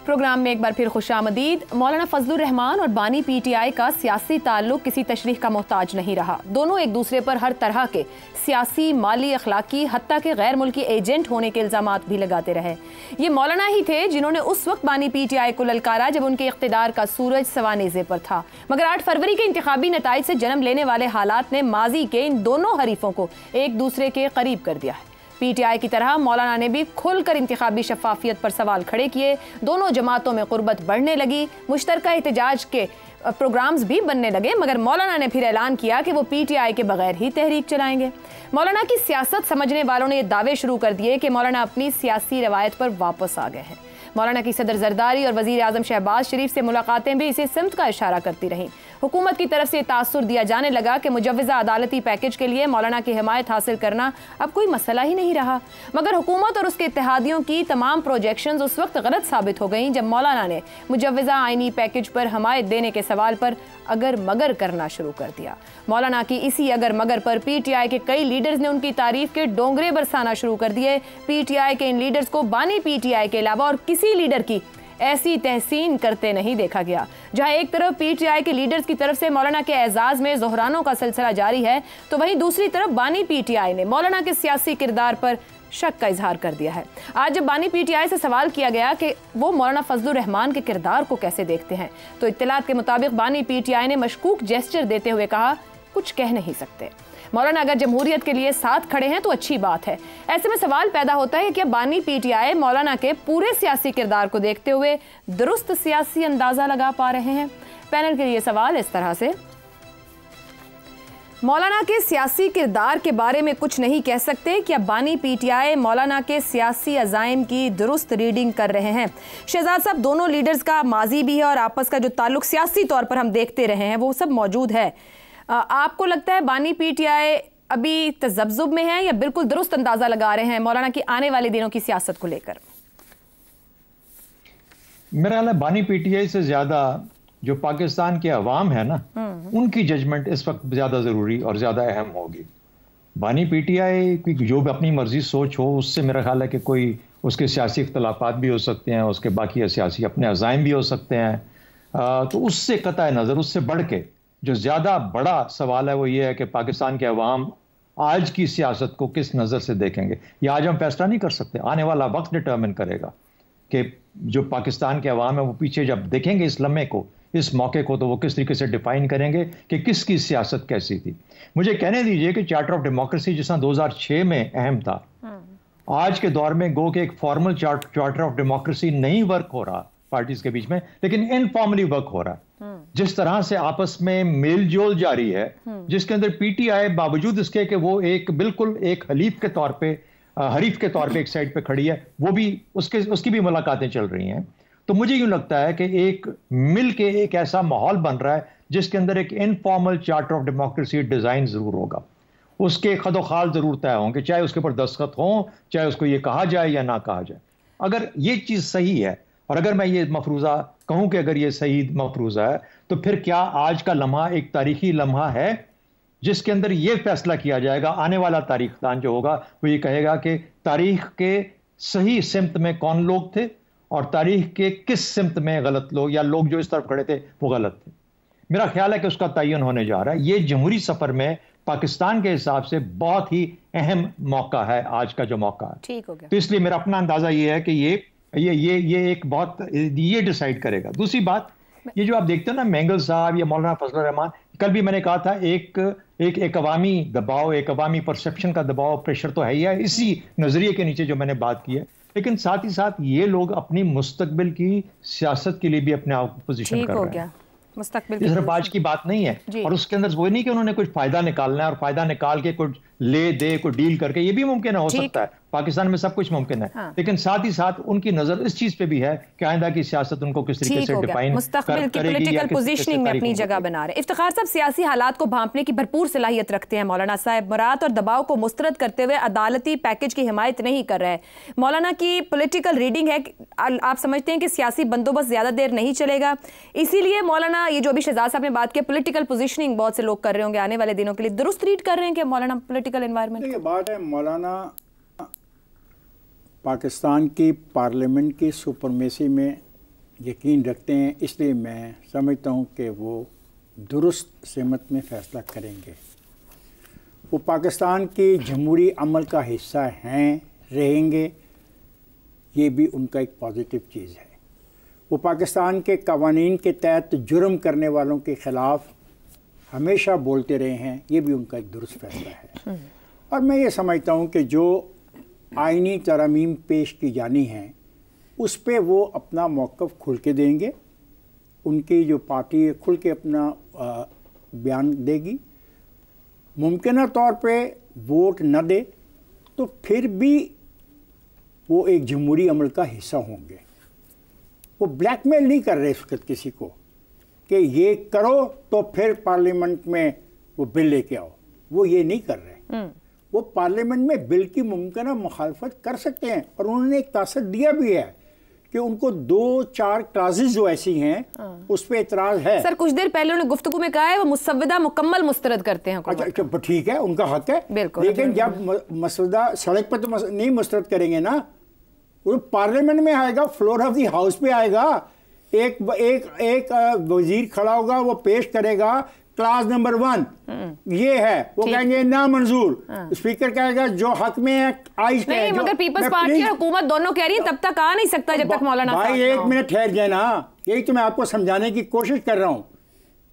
प्रोग्राम में एक बार फिर खुशामदीद। मौलाना फजलुर रहमान और बानी पीटीआई का सियासी ताल्लुक किसी तशरीह का मोहताज नहीं रहा। दोनों एक दूसरे पर हर तरह के सियासी, माली, अखलाकी, हत्ता के गैर मुल्की एजेंट होने के इल्जामात भी लगाते रहे। ये मौलाना ही थे जिन्होंने उस वक्त बानी पीटीआई को ललकारा जब उनके इख्तिदार का सूरज सवानेज़े पर था, मगर 8 फरवरी के इंतखाबी नताइज से जन्म लेने वाले हालात ने माजी के इन दोनों हरीफों को एक दूसरे के करीब कर दिया है। पीटीआई की तरह मौलाना ने भी खुलकर इंतखाबी शफाफियत पर सवाल खड़े किए। दोनों जमातों में कुर्बत बढ़ने लगी, मुश्तरका एहतजाज के प्रोग्राम्स भी बनने लगे, मगर मौलाना ने फिर ऐलान किया कि वो पीटीआई के बगैर ही तहरीक चलाएंगे। मौलाना की सियासत समझने वालों ने ये दावे शुरू कर दिए कि मौलाना अपनी सियासी रवायत पर वापस आ गए हैं। मौलाना की सदर जरदारी और वजीर आजम शहबाज शरीफ से मुलाकातें भी इसी सिमत का इशारा करती रहीं। हुकूमत की तरफ से तासुर दिया जाने लगा कि मुजव्वज़ा अदालती पैकेज के लिए मौलाना की हिमायत हासिल करना अब कोई मसला ही नहीं रहा, मगर हुकूमत और उसके इत्तेहादियों की तमाम प्रोजेक्शंस उस वक्त गलत साबित हो गईं जब मौलाना ने मुजव्वज़ा आइनी पैकेज पर हिमायत देने के सवाल पर अगर मगर करना शुरू कर दिया। मौलाना की इसी अगर मगर पर पीटीआई के कई लीडर्स ने उनकी तारीफ के डोंगरे बरसाना शुरू कर दिए। पीटीआई के इन लीडर्स को बानी पीटीआई के अलावा और किसी लीडर की ऐसी तहसीन करते नहीं देखा गया। जहां एक तरफ पीटीआई के लीडर्स की तरफ से मौलाना के एजाज में जोहरानों का सिलसिला जारी है, तो वहीं दूसरी तरफ बानी पीटीआई ने मौलाना के सियासी किरदार पर शक का इजहार कर दिया है। आज जब बानी पीटीआई से सवाल किया गया कि वो मौलाना फजलुर रहमान के किरदार को कैसे देखते हैं, तो इत्तलात के मुताबिक बानी पीटीआई ने मशकूक जेस्चर देते हुए कहा, कुछ कह नहीं सकते। मौलाना अगर जमहूरियत के लिए साथ खड़े हैं तो अच्छी बात है। ऐसे में सवाल पैदा होता है कि क्या बानी पीटीआई मौलाना के पूरे सियासी किरदार को देखते हुए दुरुस्त सियासी अंदाजा लगा पा रहे हैं? पैनल के लिए सवाल इस तरह से, मौलाना के सियासी किरदार के बारे में कुछ नहीं कह सकते, क्या बानी पीटीआई मौलाना के सियासी अज़ाइम की दुरुस्त रीडिंग कर रहे हैं? शहजाद साहब, दोनों लीडर्स का माजी भी है और आपस का जो ताल्लुक सियासी तौर पर हम देखते रहे हैं वो सब मौजूद है। आपको लगता है बानी पीटीआई अभी तजब्जुब में है या बिल्कुल दुरुस्त अंदाजा लगा रहे हैं मौलाना की आने वाले दिनों की सियासत को लेकर? मेरा ख्याल है बानी पीटीआई से ज्यादा जो पाकिस्तान के अवाम है ना, उनकी जजमेंट इस वक्त ज्यादा जरूरी और ज्यादा अहम होगी। बानी पीटीआई की जो भी अपनी मर्जी सोच हो, उससे मेरा ख्याल है कि कोई उसके सियासी इख्तलाफात भी हो सकते हैं, उसके बाकी सियासी अपने अज़ाइम भी हो सकते हैं, तो उससे कतई नज़र, उससे बढ़ के जो ज़्यादा बड़ा सवाल है वो ये है कि पाकिस्तान के अवाम आज की सियासत को किस नज़र से देखेंगे। ये आज हम फैसला नहीं कर सकते, आने वाला वक्त डिटर्मिन करेगा कि जो पाकिस्तान के अवाम है वो पीछे जब देखेंगे इस लम्हे को, इस मौके को, तो वो किस तरीके से डिफाइन करेंगे कि किसकी सियासत कैसी थी। मुझे कहने दीजिए कि चार्टर ऑफ डेमोक्रेसी जिस तरह 2006 में अहम था, आज के दौर में गो के एक फॉर्मल चार्टर ऑफ डेमोक्रेसी नहीं वर्क हो रहा पार्टीज के बीच में, लेकिन इनफॉर्मली वर्क हो रहा है। जिस तरह से आपस में मेल जोल जारी है, जिसके अंदर पीटीआई बावजूद इसके कि वो एक बिल्कुल एक हरीफ के तौर पे एक साइड पे खड़ी है, वो भी उसकी भी मुलाकातें चल रही हैं। तो मुझे यूं लगता है कि एक मिल के एक ऐसा माहौल बन रहा है जिसके अंदर एक informal charter of democracy design जरूर होगा, उसके खदोखाल जरूर तय होंगे, चाहे उसके ऊपर दस्तखत हों, चाहे उसको ये कहा जाए या ना कहा जाए। अगर ये चीज सही है और अगर मैं ये मफरूजा कहूं कि अगर ये सही मफरूजा है, तो फिर क्या आज का लम्हा एक तारीखी लम्हा है जिसके अंदर ये फैसला किया जाएगा, आने वाला तारीखदान जो होगा वो ये कहेगा कि तारीख के सही सिमत में कौन लोग थे और तारीख के किस सिमत में गलत लोग, या लोग जो इस तरफ खड़े थे वो गलत थे। मेरा ख्याल है कि उसका तयन होने जा रहा है। ये जमहूरी सफर में पाकिस्तान के हिसाब से बहुत ही अहम मौका है आज का जो मौका है। ठीक हो गया। तो इसलिए मेरा अपना अंदाजा ये है कि ये एक बहुत ये डिसाइड करेगा। दूसरी बात, ये जो आप देखते हो ना मैंगल साहब या मौलाना फजल रहमान, कल भी मैंने कहा था एक अवामी दबाव, एक अवामी परसेप्शन का दबाव, प्रेशर तो है ही है, इसी नजरिए के नीचे जो मैंने बात की है, लेकिन साथ ही साथ ये लोग अपनी मुस्तकबिल की सियासत के लिए भी अपने आप को पोजीशन कर रहे हैं। मुस्तकबिल ये सिर्फ आज की बात नहीं है, और उसके अंदर वो नहीं कि उन्होंने कुछ फायदा निकालना है और फायदा निकाल के कुछ ले दे, कुछ डील करके, ये भी मुमकिन हो सकता है। पाकिस्तान में सब कुछ मुमकिन है, हाँ। लेकिन साथ ही साथ उनकी नजर इस चीज पे भी है कि आइंदा की सियासत उनको किस तरीके से डिफाइन मुस्तकबिल की पॉलिटिकल पोजीशनिंग में अपनी जगह बना रहे। इफ्तिखार साहब सियासी हालात को भांपने की भरपूर सलाहियत रखते हैं मौलाना साहब, मरात और दबाव को मुस्तरद करते हुए अदालती पैकेज की हिमायत नहीं कर रहे हैं। मौलाना की पॉलिटिकल रीडिंग है, आप समझते हैं कि सियासी बंदोबस्त ज्यादा देर नहीं चलेगा, इसीलिए मौलाना ये जो अभी शहजाद साहब ने बात की पॉलिटिकल पोजीशनिंग बहुत से लोग कर रहे होंगे आने वाले दिनों के लिए, दुरुस्त रीड कर रहे हैं कि मौलाना पॉलिटिकल एनवायरनमेंट? ये बात है, मौलाना पाकिस्तान की पार्लियामेंट की सुपरमेसी में यकीन रखते हैं, इसलिए मैं समझता हूँ कि वो दुरुस्त सिमत में फ़ैसला करेंगे। वो पाकिस्तान की जमहूरी अमल का हिस्सा हैं, रहेंगे, ये भी उनका एक पॉजिटिव चीज़ है। वो पाकिस्तान के कवानीन के तहत जुर्म करने वालों के ख़िलाफ़ हमेशा बोलते रहे हैं, ये भी उनका एक दुरुस्त फ़ैसला है। और मैं ये समझता हूँ कि जो आइनी तरमीम पेश की जानी हैं उस पे वो अपना मौक़िफ़ खुल के देंगे, उनकी जो पार्टी है खुल के अपना बयान देगी। मुमकिन तौर पे वोट न दे तो फिर भी वो एक जमहूरी अमल का हिस्सा होंगे। वो ब्लैकमेल नहीं कर रहे इस वक्त किसी को कि ये करो तो फिर पार्लियामेंट में वो बिल लेके आओ, वो ये नहीं कर रहे। वो पार्लियामेंट में बिल की मुमकिन मुखालफत कर सकते हैं, और उन्होंने एक तासर दिया भी है कि उनको 2-4 क्लासेस जो ऐसी हैं उस पर एतराज़ है। सर कुछ देर पहले उन्होंने गुफ्तगू में कहा है वो मुसव्वदा मुकम्मल मुस्तरद करते हैं। अच्छा ठीक है, उनका हक है, बिल्कुल, लेकिन जब मसौदा सड़क पर तो नहीं मुस्तरद करेंगे ना, वो पार्लियामेंट में आएगा, फ्लोर ऑफ द हाउस पे आएगा, एक वजीर खड़ा होगा, वो पेश करेगा क्लास नंबर 1 ये है, वो कहेंगे ना मंजूर, स्पीकर कहेगा जो हक में है आइस नहीं, मगर पीपल्स पार्टी और हुकूमत दोनों कह रही है तब तक आ नहीं सकता जब तक मौलाना भाई एक मिनट ठहर जाए ना, यही तो मैं आपको समझाने की कोशिश कर रहा हूँ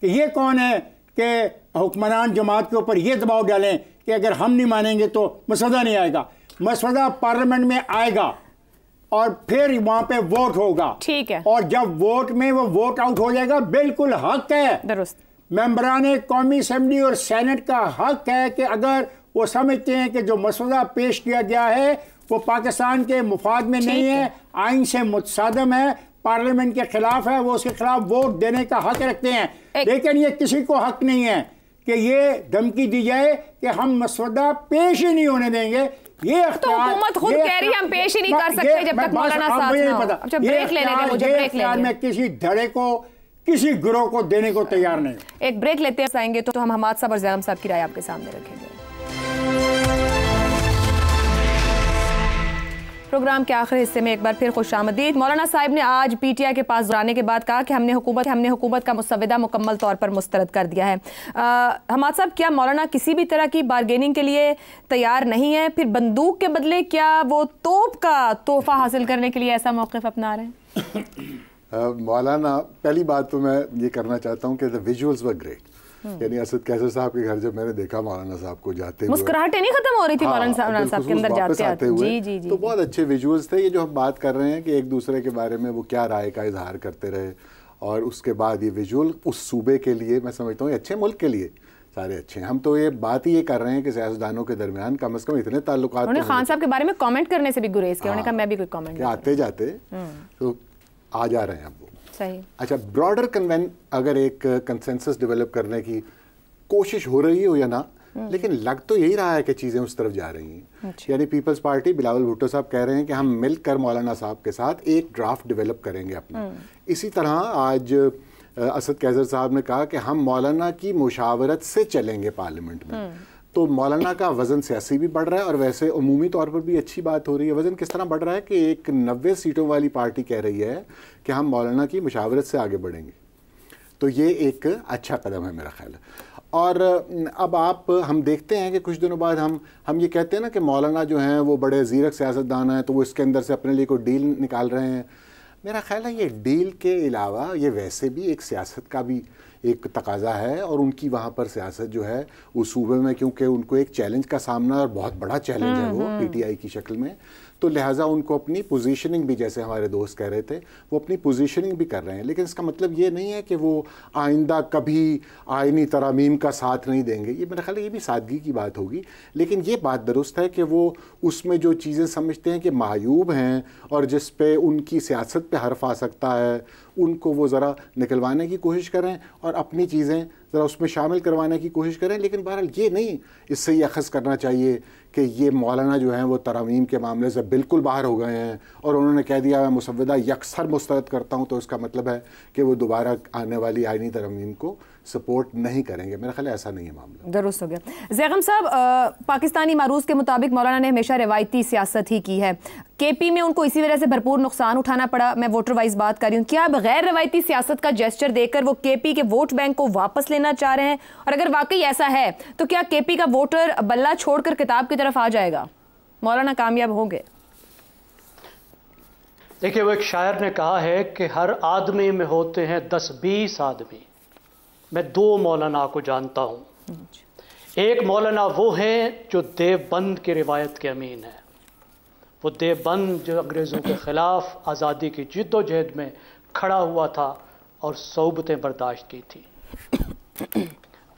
कि ये कौन है कि हुक्मरान जमात के ऊपर ये दबाव डालें कि अगर हम नहीं मानेंगे तो मसौदा नहीं आएगा। मसौदा पार्लियामेंट में आएगा और फिर वहां पे वोट होगा, ठीक है, और जब वोट में वो वोट आउट हो जाएगा, बिल्कुल हक है दुरुस्त मेंबरान कौमी असम्बली और सेनेट का हक है कि अगर वो समझते हैं कि जो मसौदा पेश किया गया है वो पाकिस्तान के मुफाद में नहीं है, आइन से मुतसादम है, पार्लियामेंट के खिलाफ है, वो उसके खिलाफ वोट देने का हक रखते हैं। लेकिन ये किसी को हक नहीं है कि ये धमकी दी जाए कि हम मसौदा पेश ही नहीं होने देंगे। ये तो हुकूमत खुद कह रही है हम पेश ही नहीं कर सकते जब तक मौलाना साथ ना हो। अच्छा ब्रेक लेने दें मुझे, ब्रेक लेने मैं किसी धड़े को किसी गिरोह को देने को तैयार नहीं। एक ब्रेक लेते आएंगे तो हम हमाद साहब और ज़ैनब साहब की राय आपके सामने रखेंगे। प्रोग्राम के आखिरी हिस्से में एक बार फिर खुशामदीद। मौलाना साहिब ने आज पीटीआई के पास आने के बाद कहा कि हमने हुकूमत का मुसव्वदा मुकम्मल तौर पर मुस्तरद कर दिया है। हमाद साहब, क्या मौलाना किसी भी तरह की बारगेनिंग के लिए तैयार नहीं है? फिर बंदूक के बदले क्या वो तोप का तोहफा हासिल करने के लिए ऐसा मौक़िफ़ अपना रहे हैं? मौलाना, पहली बात तो मैं ये करना चाहता हूँ कि द विजुअल्स वर ग्रेट। यानी असद कैसर साहब के घर जब मैंने देखा मौलाना साहब को जाते हुए, मुस्कुराहटें नहीं खत्म हो रही थी मौलाना साहब के अंदर जाते हुए। जी, तो बहुत अच्छे विजुअल्स थे। ये जो हम बात कर रहे हैं कि एक दूसरे के बारे में वो क्या राय का इजहार करते रहे, और उसके बाद ये विजुअल उस सूबे के लिए, मैं समझता हूँ अच्छे मुल्क के लिए सारे अच्छे हैं। हम तो ये बात ही ये कर रहे हैं कि सियासतदानों के दरमियान कम से कम इतने ताल्लुकात। उन्होंने खान साहब के बारे में कमेंट करने से भी गुरेज किया। उन्होंने कहा मैं भी कोई कमेंट आते जाते तो आ जा रहे हैं अब वो। सही। अच्छा, ब्रॉडर अगर एक कंसेंसस डेवलप करने की कोशिश हो रही हो या ना, लेकिन लग तो यही रहा है कि चीज़ें उस तरफ जा रही हैं। यानी पीपल्स पार्टी, बिलावल भुट्टो साहब कह रहे हैं कि हम मिलकर मौलाना साहब के साथ एक ड्राफ्ट डेवलप करेंगे अपना। इसी तरह आज असद कैसर साहब ने कहा कि हम मौलाना की मुशावरत से चलेंगे पार्लियामेंट में। तो मौलाना का वज़न सियासी भी बढ़ रहा है और वैसे उमूमी तौर पर भी अच्छी बात हो रही है। वज़न किस तरह बढ़ रहा है कि एक 90 सीटों वाली पार्टी कह रही है कि हम मौलाना की मुशावरत से आगे बढ़ेंगे। तो ये एक अच्छा कदम है मेरा ख्याल है। और अब हम देखते हैं कि कुछ दिनों बाद हम ये कहते हैं ना कि मौलाना जो हैं वो बड़े ज़ीरक सियासतदान हैं, तो वो इसके अंदर से अपने लिए कोई डील निकाल रहे हैं। मेरा ख्याल है ये डील के अलावा ये वैसे भी एक सियासत का भी एक तकाजा है, और उनकी वहाँ पर सियासत जो है उस सूबे में, क्योंकि उनको एक चैलेंज का सामना, और बहुत बड़ा चैलेंज है वो पीटीआई की शक्ल में, तो लिहाजा उनको अपनी पोजीशनिंग भी, जैसे हमारे दोस्त कह रहे थे, वो अपनी पोजीशनिंग भी कर रहे हैं। लेकिन इसका मतलब ये नहीं है कि वो आइंदा कभी आइनी तरामीम का साथ नहीं देंगे। ये मेरा ख्याल है ये भी सादगी की बात होगी। लेकिन ये बात दुरुस्त है कि वो उसमें जो चीज़ें समझते हैं कि मायूब हैं और जिस पे उनकी सियासत पे हर्फ आ सकता है, उनको वो ज़रा निकलवाने की कोशिश करें और अपनी चीज़ें ज़रा उसमें शामिल करवाने की कोशिश करें। लेकिन बहरहाल ये नहीं, इससे ये अखज़ करना चाहिए कि ये मौलाना जो हैं वो तरामीम के मामले से बिल्कुल बाहर हो गए हैं और उन्होंने कह दिया मैं मुसव्वदा यकसर मुस्तरद करता हूँ, तो इसका मतलब है कि वो दोबारा आने वाली आइनी तरामीम को सपोर्ट नहीं करेंगे। मेरा ख्याल ऐसा नहीं है मामला। दुरुस्त हो गया। ज़ैगम साहब, पाकिस्तानी मारूज़ के मुताबिक मौलाना ने हमेशा रिवायती सियासत ही की है। केपी में उनको इसी वजह से भरपूर नुकसान उठाना पड़ा। मैं वोटर वाइज बात कर रही हूँ। क्या बगैर रिवायती सियासत का जेस्चर देकर वो केपी के वोट बैंक को वापस लेना चाह रहे हैं? और अगर वाकई ऐसा है तो क्या केपी का वोटर बल्ला छोड़कर किताब की तरफ आ जाएगा? मौलाना कामयाब होंगे? देखिए, वो एक शायर ने कहा है कि हर आदमी में होते हैं 10-20 आदमी। मैं 2 मौलाना को जानता हूँ। एक मौलाना वो हैं जो देवबंद की रिवायत के अमीन है। वो देवबंद जो अंग्रेज़ों के ख़िलाफ़ आज़ादी की जिद्दोजहद में खड़ा हुआ था और सौबतें बर्दाश्त की थी।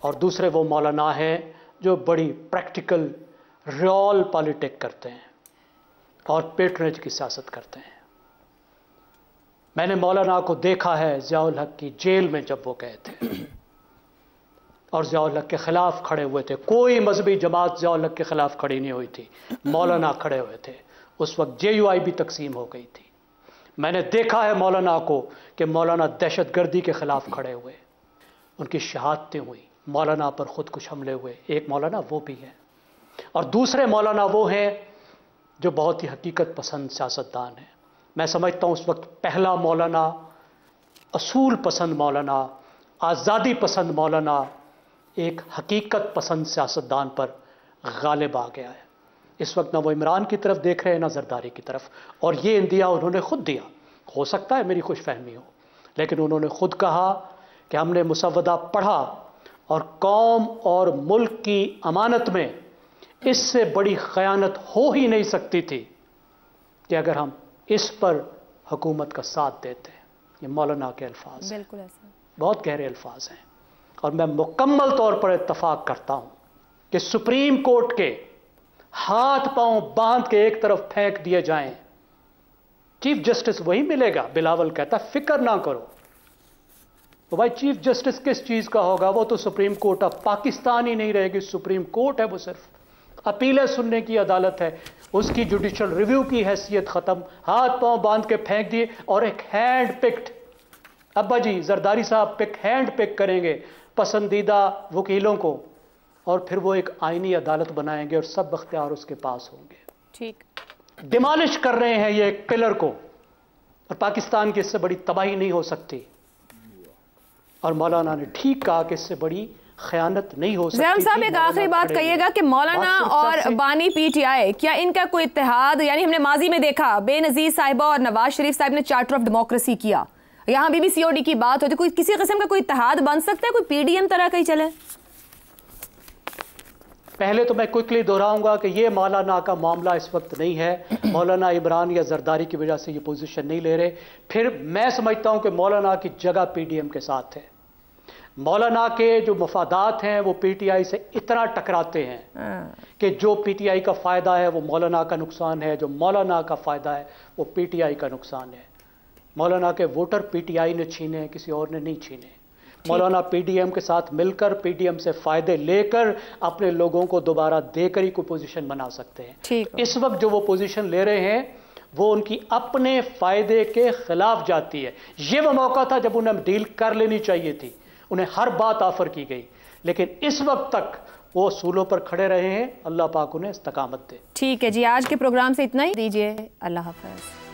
और दूसरे वो मौलाना हैं जो बड़ी प्रैक्टिकल रियल पॉलिटिक करते हैं और पेट्रोनेज की सियासत करते हैं। मैंने मौलाना को देखा है ज़ियाउल हक की जेल में जब वो गए थे और ज़ियाउल हक के ख़िलाफ़ खड़े हुए थे। कोई मजहबी जमात ज़ियाउल हक के ख़िलाफ़ खड़ी नहीं हुई थी, मौलाना खड़े हुए थे। उस वक्त JUI भी तकसीम हो गई थी। मैंने देखा है मौलाना को कि मौलाना दहशतगर्दी के ख़िलाफ़ खड़े हुए, उनकी शहादतें हुई, मौलाना पर ख़ुदकुश हमले हुए। एक मौलाना वो भी है। और दूसरे मौलाना वो हैं जो बहुत ही हकीकत पसंद सियासतदान हैं। मैं समझता हूँ उस वक्त पहला मौलाना, असूल पसंद मौलाना, आज़ादी पसंद मौलाना एक हकीकत पसंद सियासतदान पर गालिब आ गया है। इस वक्त ना वो इमरान की तरफ देख रहे हैं ना जरदारी की तरफ। और ये इंदिया उन्होंने खुद दिया। हो सकता है मेरी खुशफहमी हो, लेकिन उन्होंने खुद कहा कि हमने मुसव्वदा पढ़ा और कौम और मुल्क की अमानत में इससे बड़ी खयानत हो ही नहीं सकती थी कि अगर हम इस पर हुकूमत का साथ देते। ये मौलाना के अल्फाज हैं, बिल्कुल ऐसा, बहुत गहरे अल्फाज हैं। और मैं मुकम्मल तौर पर इत्तफाक करता हूं कि सुप्रीम कोर्ट के हाथ पांव बांध के एक तरफ फेंक दिए जाएं, चीफ जस्टिस वही मिलेगा। बिलावल कहता फिक्र ना करो। तो भाई चीफ जस्टिस किस चीज का होगा? वो तो सुप्रीम कोर्ट ऑफ पाकिस्तान ही नहीं रहेगी, सुप्रीम कोर्ट है। वो सिर्फ अपीलें सुनने की अदालत है। उसकी जुडिशल रिव्यू की हैसियत खत्म। हाथ पांव बांध के फेंक दिए और एक हैंड पिक्ड, अब्बा जी जरदारी साहब पिक हैंड पिक करेंगे पसंदीदा वकीलों को और फिर वो एक आईनी अदालत बनाएंगे और सब अख्तियार उसके पास होंगे। ठीक। डिमॉलिश कर रहे हैं ये एक पिलर को, और पाकिस्तान की इससे बड़ी तबाही नहीं हो सकती। और मौलाना ने ठीक कहा कि इससे बड़ी खयानत नहीं हो सकती। ज़ैम साहब, एक आखिरी बात कहिएगा कि मौलाना और बानी पीटीआई, क्या इनका कोई इत्तेहाद, यानी हमने माजी में देखा बेनज़ीर साहिबा और नवाज शरीफ साहब ने चार्टर ऑफ डेमोक्रेसी किया, यहाँ भी सीओडी की बात होती, कोई किसी किस्म का कोई इत्तेहाद बन सकता है, कोई पीडीएम तरह का ही चले? पहले तो मैं क्विकली दोहराऊंगा कि ये मौलाना का मामला इस वक्त नहीं है। मौलाना इमरान या जरदारी की वजह से ये पोजीशन नहीं ले रहे। फिर मैं समझता हूं कि मौलाना की जगह पीडीएम के साथ है। मौलाना के जो मफादात हैं वो पीटीआई से इतना टकराते हैं कि जो पीटीआई का फ़ायदा है वो मौलाना का नुकसान है, जो मौलाना का फ़ायदा है वो पीटीआई का नुकसान है। मौलाना के वोटर पीटीआई ने छीने हैं, किसी और ने नहीं छीने। मौलाना पीडीएम के साथ मिलकर, पीडीएम से फ़ायदे लेकर अपने लोगों को दोबारा देकर ही कोई पोजीशन बना सकते हैं। इस वक्त जो वो पोजीशन ले रहे हैं वो उनकी अपने फ़ायदे के खिलाफ जाती है। ये वो मौका था जब उन्हें डील कर लेनी चाहिए थी, उन्हें हर बात ऑफर की गई, लेकिन इस वक्त तक वो सूलों पर खड़े रहे हैं। अल्लाह पाक उन्हें इस्तकामत दे। ठीक है जी, आज के प्रोग्राम से इतना ही दीजिए। अल्लाह हाफ़िज़।